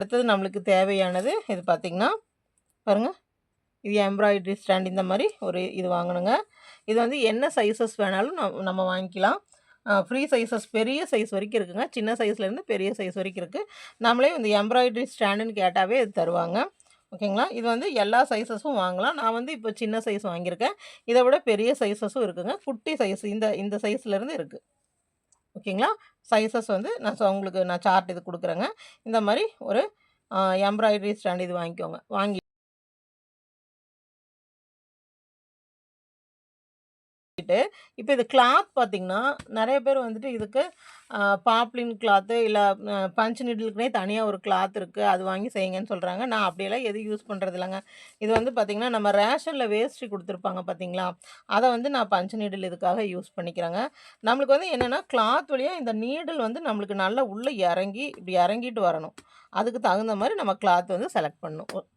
அடுத்தது நம்மளுக்கு தேவையானது இது பார்த்திங்கன்னா பாருங்கள், இது எம்ப்ராய்டரி ஸ்டாண்ட். இந்த மாதிரி ஒரு இது வாங்கணுங்க. இது வந்து என்ன சைஸஸ் வேணாலும் நம்ம வாங்கிக்கலாம். ஃப்ரீ சைஸஸ் பெரிய சைஸ் வரைக்கும் இருக்குங்க. சின்ன சைஸ்லேருந்து பெரிய சைஸ் வரைக்கும் இருக்குது. நம்மளே இந்த எம்ப்ராய்டரி ஸ்டாண்டுன்னு கேட்டாவே இது தருவாங்க. ஓகேங்களா? இது வந்து எல்லா சைஸஸும் வாங்கலாம். நான் வந்து இப்போ சின்ன சைஸ் வாங்கியிருக்கேன். இதை விட பெரிய சைஸஸும் இருக்குங்க. குட்டி சைஸ் இந்த சைஸ்லேருந்து இருக்குது. ஓகேங்களா? சைஸஸ் வந்து உங்களுக்கு நான் சார்ட் இது கொடுக்குறேங்க. இந்த மாதிரி ஒரு எம்ப்ராய்டரி ஸ்டாண்ட் இது வாங்கிக்கோங்க. இப்போ இது கிளாத் பார்த்திங்கன்னா நிறைய பேர் வந்துட்டு இதுக்கு பாப்ளின் கிளாத்து இல்லை பஞ்ச் நீடிலுக்குனே தனியாக ஒரு கிளாத் இருக்குது, அது வாங்கி செய்யுங்கன்னு சொல்கிறாங்க. நான் அப்படியெல்லாம் எதுவும் யூஸ் பண்ணுறது இல்லைங்க. இது வந்து பார்த்திங்கன்னா நம்ம ரேஷனில் வேஸ்ட்ரி கொடுத்துருப்பாங்க பார்த்திங்களா, அதை வந்து நான் பஞ்ச் நீடில் இதுக்காக யூஸ் பண்ணிக்கிறேங்க. நம்மளுக்கு வந்து என்னென்னா கிளாத் வழியாக இந்த நீடில் வந்து நம்மளுக்கு நல்லா உள்ளே இறங்கி இப்படி இறங்கிட்டு வரணும். அதுக்கு தகுந்த மாதிரி நம்ம கிளாத் வந்து செலக்ட் பண்ணணும்.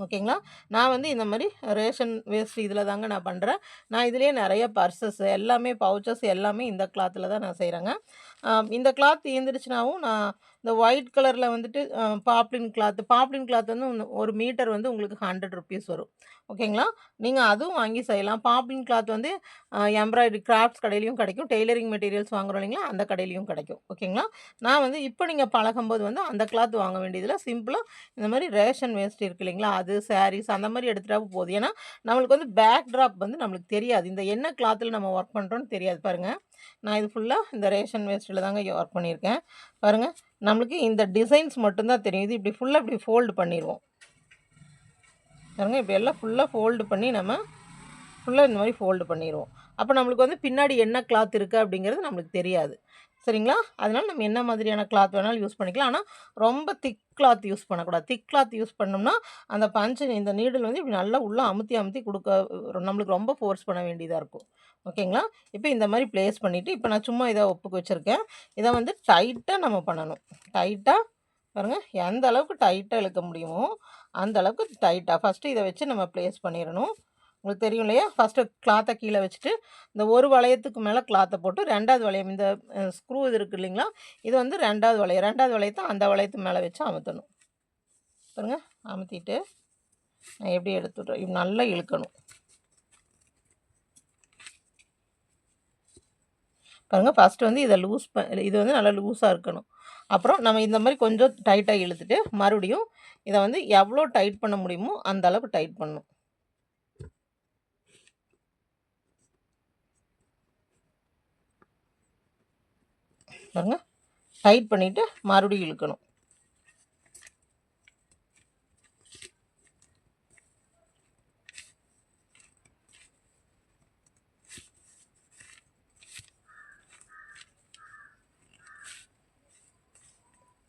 ஓகேங்களா? நான் வந்து இந்த மாதிரி ரேஷன் வேஸ்ட் இதில் தாங்க நான் பண்ணுறேன். நான் இதுலேயே நிறைய பர்சஸ் எல்லாமே பவுச்சஸ் எல்லாமே இந்த கிளாத்தில் தான் நான் செய்கிறேங்க. இந்த கிளாத் தீர்ந்துடுச்சுனாவும் நான் இந்த ஒயிட் கலரில் வந்துட்டு பாப்ளின் கிளாத் வந்து ஒரு மீட்டர் வந்து உங்களுக்கு 100 ருபீஸ் வரும். ஓகேங்களா? நீங்கள் அதுவும் வாங்கி செய்யலாம். பாப்ளின் கிளாத் வந்து எம்ப்ராய்டரி கிராஃப்ட்ஸ் கடையிலையும் கிடைக்கும். டெய்லரிங் மெட்டீரியல்ஸ் வாங்குறோம் இல்லைங்களா, அந்த கடையிலையும் கிடைக்கும். ஓகேங்களா? நான் வந்து இப்போ நீங்கள் பழகும்போது வந்து அந்த கிளாத் வாங்க வேண்டியதில்லை. சிம்பிளாக இந்த மாதிரி ரேஷன் வேஸ்ட் இருக்குது இல்லைங்களா, அது சாரீஸ் அந்த மாதிரி எடுத்துகிட்டா போதும். ஏன்னா நம்மளுக்கு வந்து பேக் ட்ராப் வந்து நம்மளுக்கு தெரியாது. இந்த என்ன கிளாத்தில் நம்ம ஒர்க் பண்ணுறோன்னு தெரியாது. பாருங்கள், நான் இது ஃபுல்லாக இந்த ரேஷன் வேஸ்ட்டில் தாங்க ஒர்க் பண்ணியிருக்கேன். பாருங்கள், நம்மளுக்கு இந்த டிசைன்ஸ் மட்டும்தான் தெரியும். இது இப்படி ஃபுல்லாக இப்படி ஃபோல்டு பண்ணிடுவோம். பாருங்கள், இப்படி எல்லாம் ஃபுல்லாக ஃபோல்டு பண்ணி நம்ம ஃபுல்லாக இந்த மாதிரி ஃபோல்டு பண்ணிடுவோம். அப்போ நம்மளுக்கு வந்து பின்னாடி என்ன கிளாத் இருக்குது அப்படிங்கிறது நம்மளுக்கு தெரியாது. சரிங்களா? அதனால் நம்ம என்ன மாதிரியான கிளாத் வேணாலும் யூஸ் பண்ணிக்கலாம். ஆனால் ரொம்ப திக் கிளாத் யூஸ் பண்ணக்கூடாது. திக் கிளாத் யூஸ் பண்ணோம்னா அந்த இந்த நீடில் வந்து இப்படி நல்லா உள்ளே அமுத்தி நம்மளுக்கு ரொம்ப ஃபோர்ஸ் பண்ண வேண்டியதாக இருக்கும். ஓகேங்களா? இப்போ இந்த மாதிரி ப்ளேஸ் பண்ணிவிட்டு இப்போ நான் சும்மா இதை ஒப்புக்கு வச்சுருக்கேன். இதை வந்து டைட்டாக நம்ம பண்ணணும். டைட்டாக பாருங்கள், எந்த அளவுக்கு டைட்டாக இழுக்க முடியுமோ அந்த அளவுக்கு டைட்டாக ஃபஸ்ட்டு இதை வச்சு நம்ம ப்ளேஸ் பண்ணிடணும். உங்களுக்கு தெரியும் இல்லையா, ஃபஸ்ட்டு கிளாத்தை கீழே வச்சுட்டு இந்த ஒரு வளையத்துக்கு மேலே கிளாத்தை போட்டு 2வது வளையம் இந்த ஸ்க்ரூ இது இருக்குது இல்லைங்களா, இது வந்து 2வது வளையத்தை அந்த வளையத்து மேலே வச்சு அமுத்தணும். பாருங்கள், அமுத்திட்டு நான் எப்படி எடுத்துட்றேன், இது நல்லா இழுக்கணும். பாருங்கள், ஃபஸ்ட்டு வந்து இதை இது வந்து நல்லா லூஸாக இருக்கணும். அப்புறம் நம்ம இந்த மாதிரி கொஞ்சம் டைட்டாக இழுத்துட்டு மறுபடியும் இதை வந்து எவ்வளோ டைட் பண்ண முடியுமோ அந்த அளவுக்கு டைட் பண்ணணும். பாருங்க, டைட் பண்ணிவிட்டு மறுபடியும் இழுக்கணும்.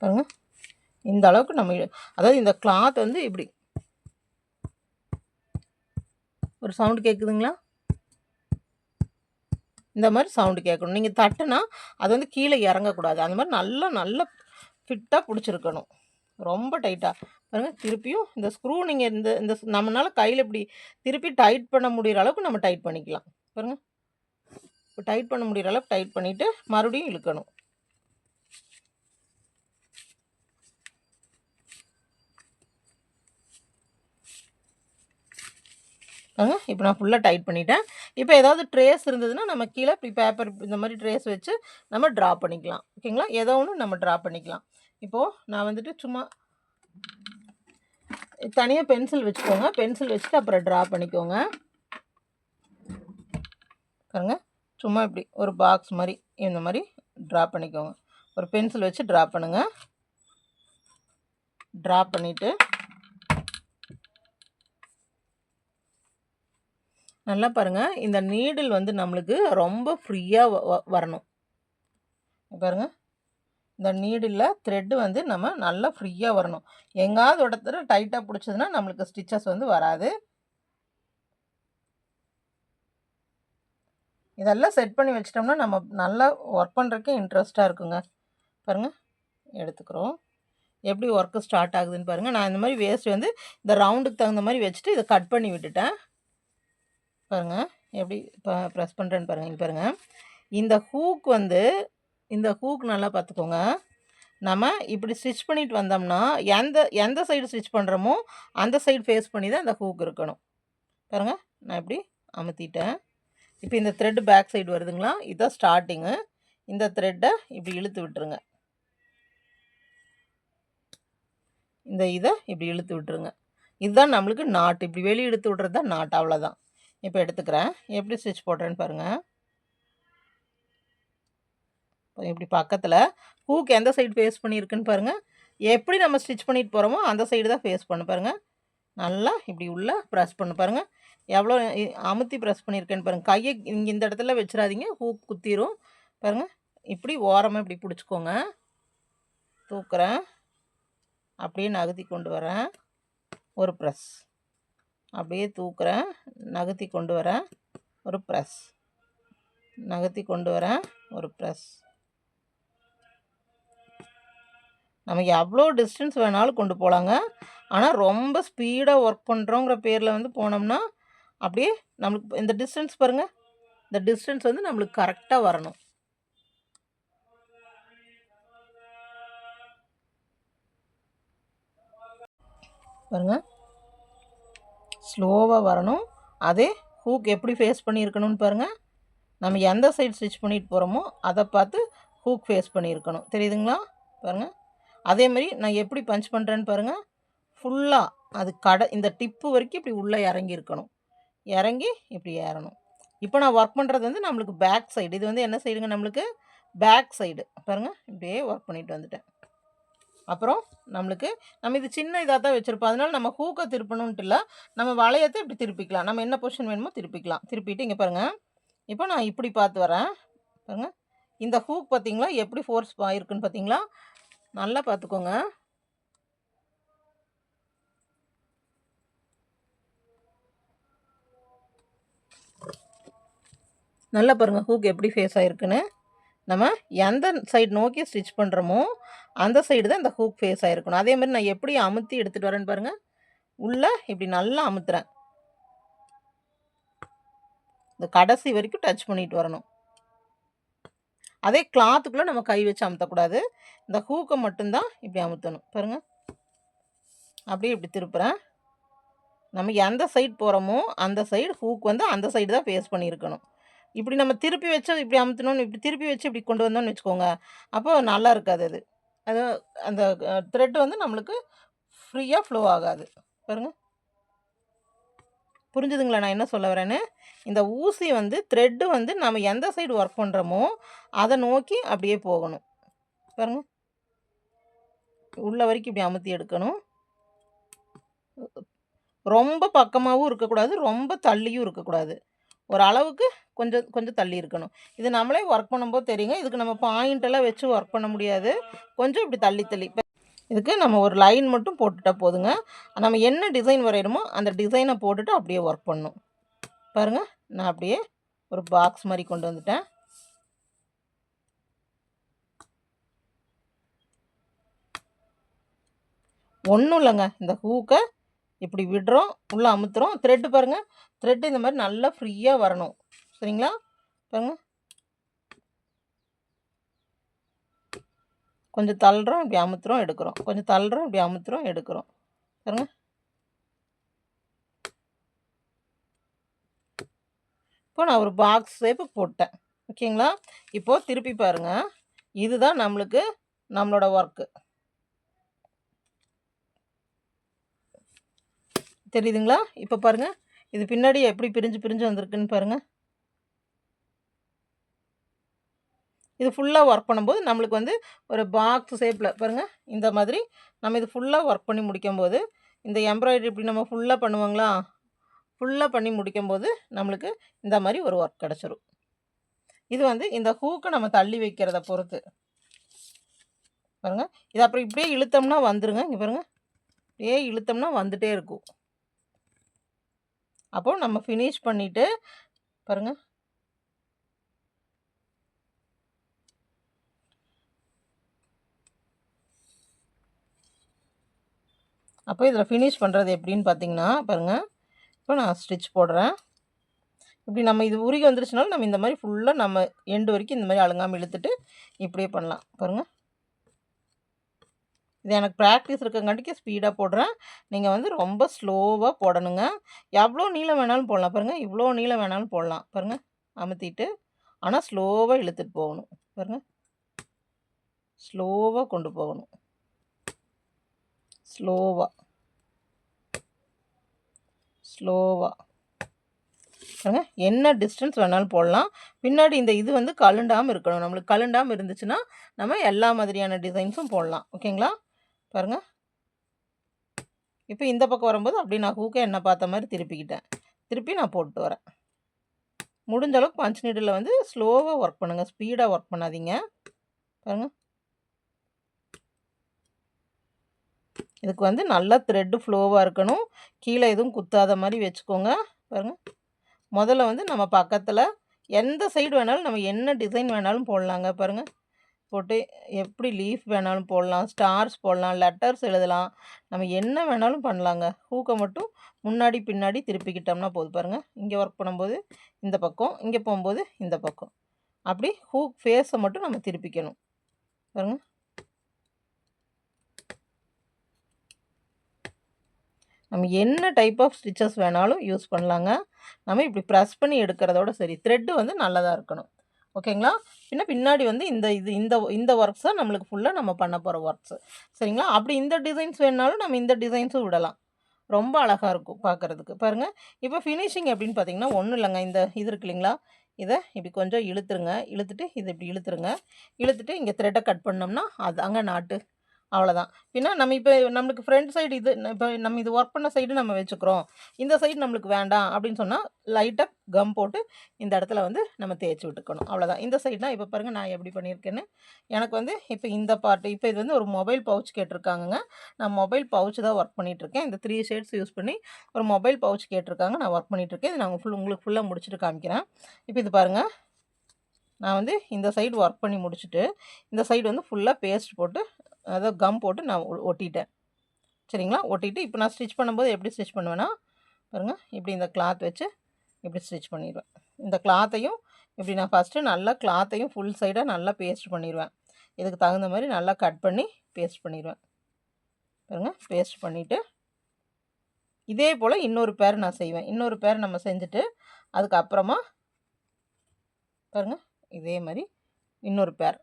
பாருங்க, இந்த அளவுக்கு நம்ம அதாவது இந்த கிளாத் வந்து இப்படி ஒரு சவுண்டு கேட்குதுங்களா, இந்த மாதிரி சவுண்டு கேட்கணும். நீங்கள் தட்டுனா அது வந்து கீழே இறங்கக்கூடாது. அந்த மாதிரி நல்லா ஃபிட்டாக பிடிச்சிருக்கணும். ரொம்ப டைட்டாக பாருங்கள். திருப்பியும் இந்த ஸ்க்ரூ நீங்கள் இந்த நம்மளால் கையில் இப்படி திருப்பி டைட் பண்ண முடிகிற அளவுக்கு நம்ம டைட் பண்ணிக்கலாம். பாருங்கள், இப்போ டைட் பண்ண முடிகிற அளவுக்கு டைட் பண்ணிவிட்டு மறுபடியும் இழுக்கணும். இப்போ நான் ஃபுல்லாக டைட் பண்ணிட்டேன். இப்போ ஏதாவது ட்ரேஸ் இருந்ததுன்னா நம்ம கீழே இப்படி பேப்பர் இந்த மாதிரி ட்ரேஸ் வச்சு நம்ம ட்ரா பண்ணிக்கலாம். ஓகேங்களா? ஏதோ ஒன்று நம்ம ட்ரா பண்ணிக்கலாம். இப்போது நான் வந்துட்டு சும்மா தனியாக பென்சில் வச்சுக்கோங்க. பென்சில் வச்சுட்டு அப்புறம் ட்ரா பண்ணிக்கோங்க. பாருங்க, சும்மா இப்படி ஒரு பாக்ஸ் மாதிரி இந்த மாதிரி ட்ரா பண்ணிக்கோங்க. ஒரு பென்சில் வச்சு ட்ரா பண்ணுங்கள். ட்ரா பண்ணிவிட்டு நல்லா பாருங்கள், இந்த நீடில் வந்து நம்மளுக்கு ரொம்ப ஃப்ரீயாக வரணும். பாருங்கள், இந்த நீடில் த்ரெட்டு வந்து நம்ம நல்லா ஃப்ரீயாக வரணும். எங்காவது இடத்துல டைட்டாக பிடிச்சதுன்னா நம்மளுக்கு ஸ்டிச்சஸ் வந்து வராது. இதெல்லாம் செட் பண்ணி வச்சிட்டோம்னா நம்ம நல்லா ஒர்க் பண்ணுறதுக்கே இன்ட்ரெஸ்ட்டாக இருக்குங்க. பாருங்கள், எடுத்துக்கிறோம். எப்படி ஒர்க்கு ஸ்டார்ட் ஆகுதுன்னு பாருங்கள். நான் இந்த மாதிரி வேஸ்ட் வந்து இந்த ரவுண்டுக்கு தகுந்த மாதிரி வச்சுட்டு இதை கட் பண்ணி விட்டுட்டேன். பாருங்கள், எப்படி இப்போ ப்ரெஸ் பண்ணுறேன்னு பாருங்கள். இங்கே பாருங்கள், இந்த ஹூக் நல்லா பார்த்துக்கோங்க. நம்ம இப்படி ஸ்டிச் பண்ணிட்டு வந்தோம்னா எந்த எந்த சைடு ஸ்டிச் பண்ணுறோமோ அந்த சைடு ஃபேஸ் பண்ணி தான் அந்த ஹூக் இருக்கணும். பாருங்கள், நான் இப்படி அமுத்திட்டேன். இப்போ இந்த த்ரெட்டு பேக் சைடு வருதுங்களா, இதுதான் ஸ்டார்டிங்கு. இந்த த்ரெட்டை இப்படி இழுத்து விட்டுருங்க. இந்த இதை இப்படி இழுத்து விட்டுருங்க. இதுதான் நம்மளுக்கு நாட். இப்படி வெளியே இழுத்து விட்றது தான் நாட். அவ்வளோதான். இப்போ எடுத்துக்கிறேன். எப்படி ஸ்டிச் போடுறேன்னு பாருங்கள். இப்படி பக்கத்தில் ஹூக் எந்த சைடு ஃபேஸ் பண்ணியிருக்குன்னு பாருங்கள். எப்படி நம்ம ஸ்டிச் பண்ணிட்டு போகிறோமோ அந்த சைடு தான் ஃபேஸ் பண்ண பாருங்கள். நல்லா இப்படி உள்ளே ப்ரெஸ் பண்ண பாருங்கள். எவ்வளோ அமுத்தி ப்ரெஸ் பண்ணியிருக்கேன்னு பாருங்கள். கையை இங்கே இந்த இடத்துல வச்சிடாதீங்க, ஹூக் குத்திரும். பாருங்கள், இப்படி ஓரமாக இப்படி பிடிச்சிக்கோங்க. தூக்குறேன், அப்படியே நகர்த்தி கொண்டு வரேன், ஒரு ப்ரெஸ். அப்படியே தூக்குறேன், நகர்த்தி கொண்டு வரேன், ஒரு ப்ரெஸ். நகர்த்தி கொண்டு வரேன், ஒரு ப்ரெஸ். நம்ம எவ்வளோ டிஸ்டன்ஸ் வேணாலும் கொண்டு போகலாங்க. ஆனால் ரொம்ப ஸ்பீடாக ஒர்க் பண்ணுறோங்கிற பேரில் வந்து போனோம்னா அப்படியே நம்மளுக்கு இந்த டிஸ்டன்ஸ் பாருங்கள், இந்த டிஸ்டன்ஸ் வந்து நம்மளுக்கு கரெக்டாக வரணும். பாருங்கள், ஸ்லோவாக வரணும். அதே ஹூக் எப்படி ஃபேஸ் பண்ணியிருக்கணும்னு பாருங்கள். நம்ம எந்த சைடு ஸ்டிச் பண்ணிட்டு போகிறோமோ அதை பார்த்து ஹூக் ஃபேஸ் பண்ணியிருக்கணும். தெரியுதுங்களா? பாருங்கள், அதேமாதிரி நான் எப்படி பஞ்ச் பண்ணுறேன்னு பாருங்கள். ஃபுல்லாக அது இந்த டிப்பு வரைக்கும் இப்படி உள்ளே இறங்கி இருக்கணும். இறங்கி இப்படி ஏறணும். இப்போ நான் ஒர்க் பண்ணுறது வந்து நம்மளுக்கு பேக் சைடு. இது வந்து என்ன சைடுங்க, நம்மளுக்கு பேக் சைடு. பாருங்கள், இப்படியே ஒர்க் பண்ணிட்டு வந்துட்டேன். அப்புறம் நம்ம இது சின்ன இதாக தான் வச்சுருப்போம். அதனால் நம்ம ஹூக்கை திருப்பணுன்ட்டு இல்லை, நம்ம வளையத்தை இப்படி திருப்பிக்கலாம். நம்ம என்ன பொசிஷன் வேணுமோ திருப்பிக்கலாம். திருப்பிட்டு இங்கே பாருங்கள், இப்போ நான் இப்படி பார்த்து வரேன். பாருங்கள், இந்த ஹூக் பார்த்திங்களா எப்படி ஃபோர்ஸ் இருக்குன்னு பார்த்தீங்களா? நல்லா பார்த்துக்கோங்க. நல்லா பாருங்கள் ஹூக் எப்படி ஃபேஸ் ஆகிருக்குன்னு. நம்ம எந்த சைடு நோக்கி ஸ்டிச் பண்ணுறோமோ அந்த சைடு தான் இந்த ஹூக் ஃபேஸ் ஆகிருக்கணும். அதேமாதிரி நான் எப்படி அமுத்தி எடுத்துகிட்டு வரேன்னு பாருங்கள். உள்ளே இப்படி நல்லா அமுத்துறேன். இந்த கடைசி வரைக்கும் டச் பண்ணிட்டு வரணும். அதே கிளாத்துக்குள்ளே நம்ம கை வச்சு அமுத்தக்கூடாது. இந்த ஹூக்கை மட்டும்தான் இப்படி அமுத்தணும். பாருங்கள், அப்படியே இப்படி திருப்புறேன். நம்ம எந்த சைடு போகிறோமோ அந்த சைடு ஹூக் வந்து அந்த சைடு தான் ஃபேஸ் பண்ணியிருக்கணும். இப்படி நம்ம திருப்பி வச்சு இப்படி அமுத்தணும்னு இப்படி திருப்பி வச்சு இப்படி கொண்டு வந்தோம்னு வச்சுக்கோங்க, அப்போ நல்லா இருக்காது. அது அந்த த்ரெட் வந்து நம்மளுக்கு ஃப்ரீயாக ஃப்ளோ ஆகாது. பாருங்கள், புரிஞ்சுதுங்களா நான் என்ன சொல்ல வரேன்னு? இந்த ஊசி வந்து த்ரெட்டு வந்து நம்ம எந்த சைடு ஒர்க் பண்ணுறோமோ அதை நோக்கி அப்படியே போகணும். பாருங்கள், உள்ள வரைக்கும் இப்படி அமுத்தி எடுக்கணும். ரொம்ப பக்கமாகவும் இருக்கக்கூடாது, ரொம்ப தள்ளியும் இருக்கக்கூடாது. ஒரு அளவுக்கு கொஞ்சம் கொஞ்சம் தள்ளி இருக்கணும். இது நம்மளே ஒர்க் பண்ணும்போது தெரியுங்க. இதுக்கு நம்ம பாயிண்டெல்லாம் வச்சு ஒர்க் பண்ண முடியாது. கொஞ்சம் இப்படி தள்ளி தள்ளி இதுக்கு நம்ம ஒரு லைன் மட்டும் போட்டுட்டா போதுங்க. நம்ம என்ன டிசைன் வரையணுமோ அந்த டிசைனை போட்டுட்டு அப்படியே ஒர்க் பண்ணணும். பாருங்கள், நான் அப்படியே ஒரு பாக்ஸ் மாதிரி கொண்டு வந்துட்டேன். ஒன்றும் இல்லைங்க, இந்த ஹூக்கை இப்படி விடுறோம், உள்ளே அமுத்துறோம். த்ரெட்டு பாருங்கள், த்ரெட்டு இந்த மாதிரி நல்லா ஃப்ரீயாக வரணும். சரிங்களா? பாருங்கள், கொஞ்சம் தள்ளுறோம், இப்படி அமுத்துறோம், எடுக்கிறோம். கொஞ்சம் தள்ளுறோம், இப்படி அமுத்துறோம், எடுக்கிறோம். பாருங்கள், இப்போ நான் ஒரு பாக்ஸ் ஷேப்பு போட்டேன். ஓகேங்களா? இப்போது திருப்பி பாருங்கள், இதுதான் நம்மளோட ஒர்க்கு. தெரியுதுங்களா? இப்போ பாருங்கள், இது பின்னாடி எப்படி பிரிஞ்சு பிரிஞ்சு வந்திருக்குன்னு பாருங்கள். இது ஃபுல்லாக ஒர்க் பண்ணும்போது நம்மளுக்கு வந்து ஒரு பாக்ஸ் ஷேப்பில் பாருங்கள், இந்த மாதிரி நம்ம இது ஃபுல்லாக ஒர்க் பண்ணி முடிக்கும்போது இந்த எம்ப்ராய்டரி இப்படி நம்ம ஃபுல்லாக பண்ணுவாங்களா, ஃபுல்லாக பண்ணி முடிக்கும்போது நம்மளுக்கு இந்த மாதிரி ஒரு ஒர்க் கிடச்சிரும். இது வந்து இந்த ஹூக்கை நம்ம தள்ளி வைக்கிறத பொறுத்து. பாருங்கள், இது அப்புறம் இப்படியே இழுத்தோம்னா வந்துருங்க. இங்கே பாருங்கள், இப்படியே இழுத்தோம்னா வந்துகிட்டே இருக்கும். அப்போது நம்ம ஃபினிஷ் பண்ணிவிட்டு பாருங்கள், அப்போ இதில் ஃபினிஷ் பண்ணுறது எப்படின்னு பார்த்தீங்கன்னா பாருங்கள், இப்போ நான் ஸ்டிச் போடுறேன். இப்படி நம்ம இது உருகி வந்துருச்சுனாலும் நம்ம இந்த மாதிரி ஃபுல்லாக நம்ம எண்டு வரைக்கும் இந்த மாதிரி அழுங்காமல் இழுத்துட்டு இப்படியே பண்ணலாம். பாருங்கள், இது எனக்கு ப்ராக்டிஸ் இருக்கங்காட்டிக்கு ஸ்பீடாக போடுறேன். நீங்கள் வந்து ரொம்ப ஸ்லோவாக போடணுங்க. எவ்வளோ நீளம் வேணாலும் போடலாம் பாருங்கள். இவ்வளோ நீளம் வேணாலும் போடலாம் பாருங்கள். அமுத்திட்டு ஆனால் ஸ்லோவாக இழுத்துட்டு போகணும் பாருங்கள். ஸ்லோவாக கொண்டு போகணும். ஸ்லோவாக பாருங்க. என்ன டிஸ்டன்ஸ் வேணாலும் போடலாம். பின்னாடி இந்த இது வந்து கழண்டாமல் இருக்கணும். நம்மளுக்கு கழண்டாமல் இருந்துச்சுன்னா நம்ம எல்லா மாதிரியான டிசைன்ஸும் போடலாம். ஓகேங்களா? பாருங்கள். இப்போ இந்த பக்கம் வரும்போது அப்படியே நான் ஹூக்கை என்ன பார்த்த மாதிரி திருப்பிக்கிட்டேன். திருப்பி நான் போட்டு வரேன். முடிஞ்ச அளவுக்கு பஞ்ச் நீடில் வந்து ஸ்லோவாக ஒர்க் பண்ணுங்கள். ஸ்பீடாக ஒர்க் பண்ணாதீங்க. பாருங்கள். இதுக்கு வந்து நல்லா த்ரெட்டு ஃப்ளோவாக இருக்கணும். கீழே எதுவும் குத்தாத மாதிரி வச்சுக்கோங்க. பாருங்கள். முதல்ல வந்து நம்ம பக்கத்தில் எந்த சைடு வேணாலும் நம்ம என்ன டிசைன் வேணாலும் போடலாங்க. பாருங்கள். போட்டு எப்படி லீஃப் வேணாலும் போடலாம், ஸ்டார்ஸ் போடலாம், லெட்டர்ஸ் எழுதலாம், நம்ம என்ன வேணாலும் பண்ணலாங்க. ஹூக்கை மட்டும் முன்னாடி பின்னாடி திருப்பிக்கிட்டோம்னா போதும். பாருங்கள். இங்கே ஒர்க் பண்ணும்போது இந்த பக்கம், இங்கே போகும்போது இந்த பக்கம், அப்படி ஹூக் ஃபேஸை மட்டும் நம்ம திருப்பிக்கணும். பாருங்கள். நம்ம என்ன டைப் ஆஃப் ஸ்டிச்சஸ் வேணாலும் யூஸ் பண்ணலாங்க. நம்ம இப்படி ப்ரெஸ் பண்ணி எடுக்கிறதோட சரி. த்ரெட்டு வந்து நல்லதாக இருக்கணும். ஓகேங்களா? பின்னாடி வந்து இந்த ஒர்க்ஸ் தான் நம்மளுக்கு ஃபுல்லாக நம்ம பண்ண போகிற ஒர்க்ஸு. சரிங்களா? அப்படி இந்த டிசைன்ஸ் வேணுனாலும் நம்ம இந்த டிசைன்ஸும் விடலாம். ரொம்ப அழகாக இருக்கும் பார்க்குறதுக்கு. பாருங்கள். இப்போ ஃபினிஷிங் எப்படின்னு பார்த்தீங்கன்னா ஒன்றும் இல்லைங்க. இந்த இது இருக்கு இல்லைங்களா? இதை இப்படி கொஞ்சம் இழுத்துருங்க. இழுத்துட்டு இதை இப்படி இழுத்துருங்க. இழுத்துட்டு இங்கே த்ரெட்டை கட் பண்ணோம்னா அது அங்கே நாட்டு. அவ்வளோதான். நம்ம இப்போ நம்மளுக்கு ஃப்ரண்ட் சைடு இது இப்போ நம்ம இது ஒர்க் பண்ண சைடு நம்ம வச்சுக்கிறோம். இந்த சைடு நம்மளுக்கு வேண்டாம் அப்படின்னு சொன்னால் லைட்டாக கம் போட்டு இந்த இடத்துல வந்து நம்ம தேய்ச்சி விட்டுக்கணும். அவ்வளோதான். இந்த சைடுனா இப்போ பாருங்கள் நான் எப்படி பண்ணியிருக்கேன்னு. எனக்கு வந்து இப்போ இந்த பார்ட்டு இப்போ இது வந்து ஒரு மொபைல் பவுச் கேட்டிருக்காங்கங்க. நான் மொபைல் பவுச் தான் ஒர்க் பண்ணிகிட்ருக்கேன். இந்த 3 ஷேட்ஸ் யூஸ் பண்ணி ஒரு மொபைல் பவுச் கேட்டிருக்காங்க. நான் ஒர்க் பண்ணிகிட்ருக்கேன். இது நான் உங்களுக்கு ஃபுல்லாக முடிச்சுட்டு காமிக்கிறேன். இப்போ இது பாருங்கள். நான் வந்து இந்த சைடு ஒர்க் பண்ணி முடிச்சுட்டு இந்த சைடு வந்து ஃபுல்லாக பேஸ்ட் போட்டு அதாவது கம் போட்டு நான் ஒட்டிட்டேன். சரிங்களா? ஒட்டிட்டு இப்போ நான் ஸ்டிச் பண்ணும்போது எப்படி ஸ்டிச் பண்ணுவேன்னா பாருங்கள். இப்படி இந்த கிளாத் வச்சு இப்படி ஸ்டிச் பண்ணிடுவேன். இந்த கிளாத்தையும் இப்படி நான் ஃபஸ்ட்டு நல்லா கிளாத்தையும் ஃபுல் சைடாக நல்லா பேஸ்ட் பண்ணிடுவேன். இதுக்கு தகுந்த மாதிரி நல்லா கட் பண்ணி பேஸ்ட் பண்ணிடுவேன். பாருங்கள். பேஸ்ட் பண்ணிவிட்டு இதே போல் இன்னொரு பேர் நான் செய்வேன். இன்னொரு பேர் நம்ம செஞ்சுட்டு அதுக்கப்புறமா பாருங்கள் இதே மாதிரி இன்னொரு பேர்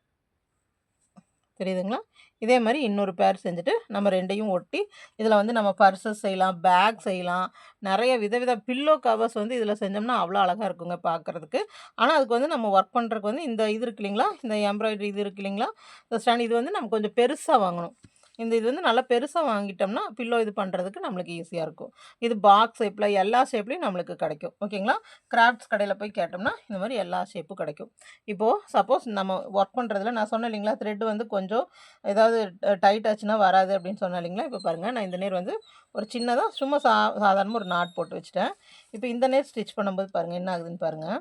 தெரியுதுங்களா? இதே மாதிரி இன்னொரு பேர் செஞ்சுட்டு நம்ம ரெண்டையும் ஒட்டி இதில் வந்து நம்ம பர்சஸ் செய்யலாம், பேக் செய்யலாம், நிறைய விதவித பில்லோ கவர்ஸ் வந்து இதில் செஞ்சோம்னா அவ்வளோ அழகாக இருக்குங்க பார்க்குறதுக்கு. ஆனால் அதுக்கு வந்து நம்ம ஒர்க் பண்ணுறதுக்கு வந்து இந்த இது இருக்கு இல்லைங்களா? இந்த எம்ப்ராய்டரி இது இருக்கு இல்லைங்களா? இந்த ஸ்டாண்ட் இது வந்து நம்ம கொஞ்சம் பெருசாக வாங்கணும். இது வந்து நல்லா பெருசாக வாங்கிட்டோம்னா பில்லோ இது பண்ணுறதுக்கு நம்மளுக்கு ஈஸியாக இருக்கும். இது பாக்ஸ் ஷேப்பில் எல்லா ஷேப்லேயும் நம்மளுக்கு கிடைக்கும். ஓகேங்களா? கிராஃப்ட்ஸ் கடையில் போய் கேட்டோம்னா இந்த மாதிரி எல்லா ஷேப்பும் கிடைக்கும். இப்போது சப்போஸ் நம்ம ஒர்க் பண்ணுறதுல நான் சொன்னேன் இல்லைங்களா? த்ரெட் வந்து கொஞ்சம் ஏதாவது டைட் ஆச்சுன்னா வராது அப்படின்னு சொன்னேன் இல்லைங்களா? இப்போ பாருங்கள். நான் இந்த நேர் வந்து ஒரு சின்னதாக சும்மா சாதாரணமாக ஒரு நாட் போட்டு வச்சுட்டேன். இப்போ இந்த நேர் ஸ்டிச் பண்ணும்போது பாருங்கள் என்ன ஆகுதுன்னு பாருங்கள்.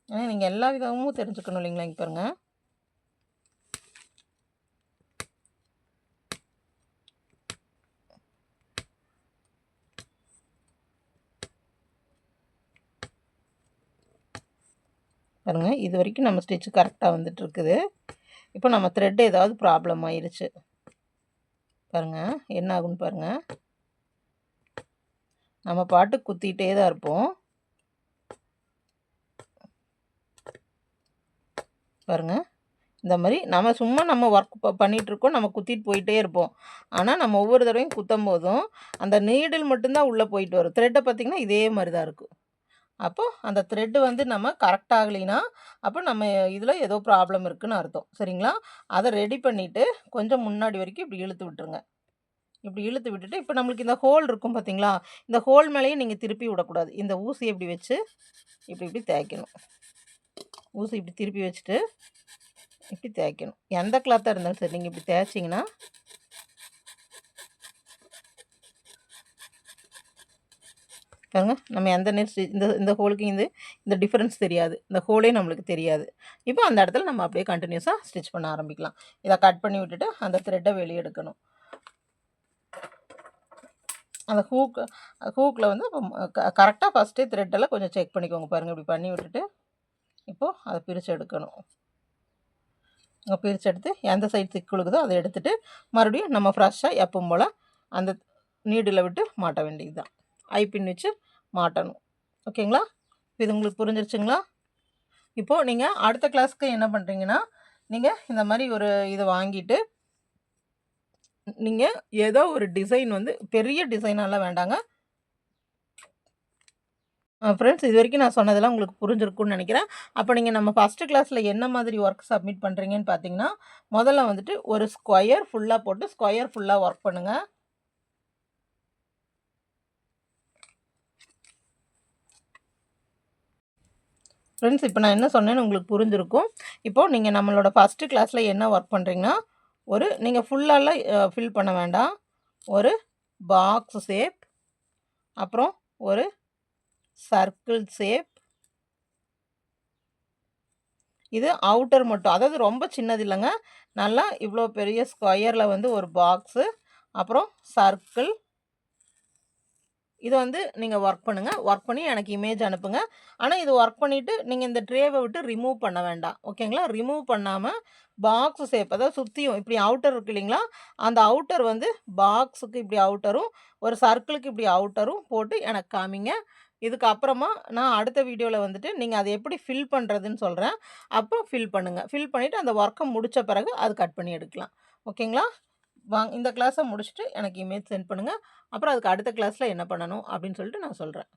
ஏன்னா நீங்கள் எல்லா விதமும் தெரிஞ்சுக்கணும் இல்லைங்களா? இங்கே பாருங்கள். பாருங்கள். இது வரைக்கும் நம்ம ஸ்டிச் கரெக்டாக வந்துட்டுருக்குது. இப்போ நம்ம த்ரெட் ஏதாவது ப்ராப்ளம் ஆயிடுச்சு. பாருங்கள் என்ன ஆகுன்னு பாருங்கள். நம்ம பாட்டு குத்திகிட்டே தான் இருப்போம். பாருங்கள். இந்த மாதிரி நம்ம ஒர்க் பண்ணிகிட்ருக்கோம். நம்ம குத்திட்டு போயிட்டே இருப்போம். ஆனால் நம்ம ஒவ்வொரு தடவையும் குத்தும் போதும் அந்த நீடில் மட்டும்தான் உள்ளே போயிட்டு வரும். த்ரெட்டை பார்த்திங்கன்னா இதே மாதிரி தான் இருக்கும். அப்போது அந்த த்ரெட்டு வந்து நம்ம கரெக்ட் ஆகலைன்னா அப்போ நம்ம இதில் ஏதோ ப்ராப்ளம் இருக்குதுன்னு அர்த்தம். சரிங்களா? அதை ரெடி பண்ணிவிட்டு கொஞ்சம் முன்னாடி வரைக்கும் இப்படி இழுத்து விட்டுருங்க. இப்படி இழுத்து விட்டுட்டு இப்போ நம்மளுக்கு இந்த ஹோல் இருக்கும் பார்த்தீங்களா? இந்த ஹோல் மேலேயே நீங்கள் திருப்பி விடக்கூடாது. இந்த ஊசியை இப்படி வச்சு இப்படி தேய்க்கணும். ஊசி இப்படி திருப்பி வச்சுட்டு இப்படி தேய்க்கணும். எந்த கிளாத்தாக இருந்தாலும் சரி நீங்கள் இப்படி தேய்ச்சிங்கன்னா பாருங்க நம்ம எந்த நேர் இந்த ஹோலுக்கு இந்த டிஃப்ரென்ஸ் தெரியாது. இந்த ஹோலே நம்மளுக்கு தெரியாது. இப்போ அந்த இடத்துல நம்ம அப்படியே கண்டினியூஸாக ஸ்டிச் பண்ண ஆரம்பிக்கலாம். இதை கட் பண்ணி விட்டுட்டு அந்த த்ரெட்டை வெளியே எடுக்கணும். அந்த ஹூக்கில் வந்து கரெக்டாக ஃபஸ்ட்டே த்ரெட்டெல்லாம் கொஞ்சம் செக் பண்ணிக்கோங்க. பாருங்கள் இப்படி பண்ணி விட்டுட்டு இப்போது அதை பிரித்து எடுக்கணும். பிரித்து எடுத்து எந்த சைடு திக்கு விழுகுதோ அதை எடுத்துகிட்டு மறுபடியும் நம்ம ஃப்ரெஷ்ஷாக எப்பவும் போல் அந்த நீடில் விட்டு மாட்ட வேண்டியது தான். ஐப்பின் வச்சு மாட்டணும். ஓகேங்களா? இது உங்களுக்கு புரிஞ்சிருச்சுங்களா? இப்போது நீங்கள் அடுத்த கிளாஸ்க்கு என்ன பண்ணுறீங்கன்னா, நீங்கள் இந்த மாதிரி ஒரு இதை வாங்கிட்டு நீங்கள் ஏதோ ஒரு டிசைன் வந்து பெரிய டிசைனெல்லாம் வேண்டாங்க. ஃப்ரெண்ட்ஸ், இது வரைக்கும் நான் சொன்னதெல்லாம் உங்களுக்கு புரிஞ்சிருக்கும்னு நினைக்கிறேன். அப்போ நீங்கள் நம்ம ஃபஸ்ட்டு கிளாஸில் என்ன மாதிரி ஒர்க் சப்மிட் பண்ணுறீங்கன்னு பார்த்தீங்கன்னா, முதல்ல வந்துட்டு ஒரு ஸ்கொயர் ஃபுல்லாக போட்டு ஸ்கொயர் ஃபுல்லாக ஒர்க் பண்ணுங்கள். ஃப்ரெண்ட்ஸ், இப்போ நான் என்ன சொன்னேன்னு உங்களுக்கு புரிஞ்சிருக்கும். இப்போது நீங்கள் நம்மளோட ஃபஸ்ட்டு கிளாஸில் என்ன ஒர்க் பண்ணுறீங்கன்னா, நீங்கள் ஃபுல்லாலாம் ஃபில் பண்ண வேண்டாம். ஒரு பாக்ஸ் ஷேப், அப்புறம் ஒரு சர்க்கிள் ஷேப், இது அவுட்டர் மட்டும், அதாவது ரொம்ப சின்னது இல்லைங்க, நல்லா இவ்வளோ பெரிய ஸ்கொயரில் வந்து ஒரு பாக்ஸு, அப்புறம் சர்க்கிள், இது வந்து நீங்கள் ஒர்க் பண்ணுங்கள். ஒர்க் பண்ணி எனக்கு இமேஜ் அனுப்புங்க. ஆனால் இது ஒர்க் பண்ணிவிட்டு நீங்கள் இந்த ட்ரேவை விட்டு ரிமூவ் பண்ண வேண்டாம். ஓகேங்களா? ரிமூவ் பண்ணாமல் பாக்ஸ் ஷேப், அதாவது சுற்றியும் இப்படி அவுட்டர் இருக்குது இல்லைங்களா, அந்த அவுட்டர் வந்து பாக்ஸுக்கு இப்படி அவுட்டரும், ஒரு சர்க்கிளுக்கு இப்படி அவுட்டரும் போட்டு எனக்கு காமிங்க. இதுக்கப்புறமா நான் அடுத்த வீடியோவில் வந்துட்டு நீங்கள் அதை எப்படி ஃபில் பண்ணுறதுன்னு சொல்கிறேன். அப்போ ஃபில் பண்ணுங்கள். ஃபில் பண்ணிவிட்டு அந்த ஒர்க்கை முடித்த பிறகு அது கட் பண்ணி எடுக்கலாம். ஓகேங்களா? இந்த கிளாஸை முடிச்சுட்டு எனக்கு இமேஜ் சென்ட் பண்ணுங்கள். அப்புறம் அதுக்கு அடுத்த கிளாஸில் என்ன பண்ணணும் அப்படின்னு சொல்லிட்டு நான் சொல்கிறேன்.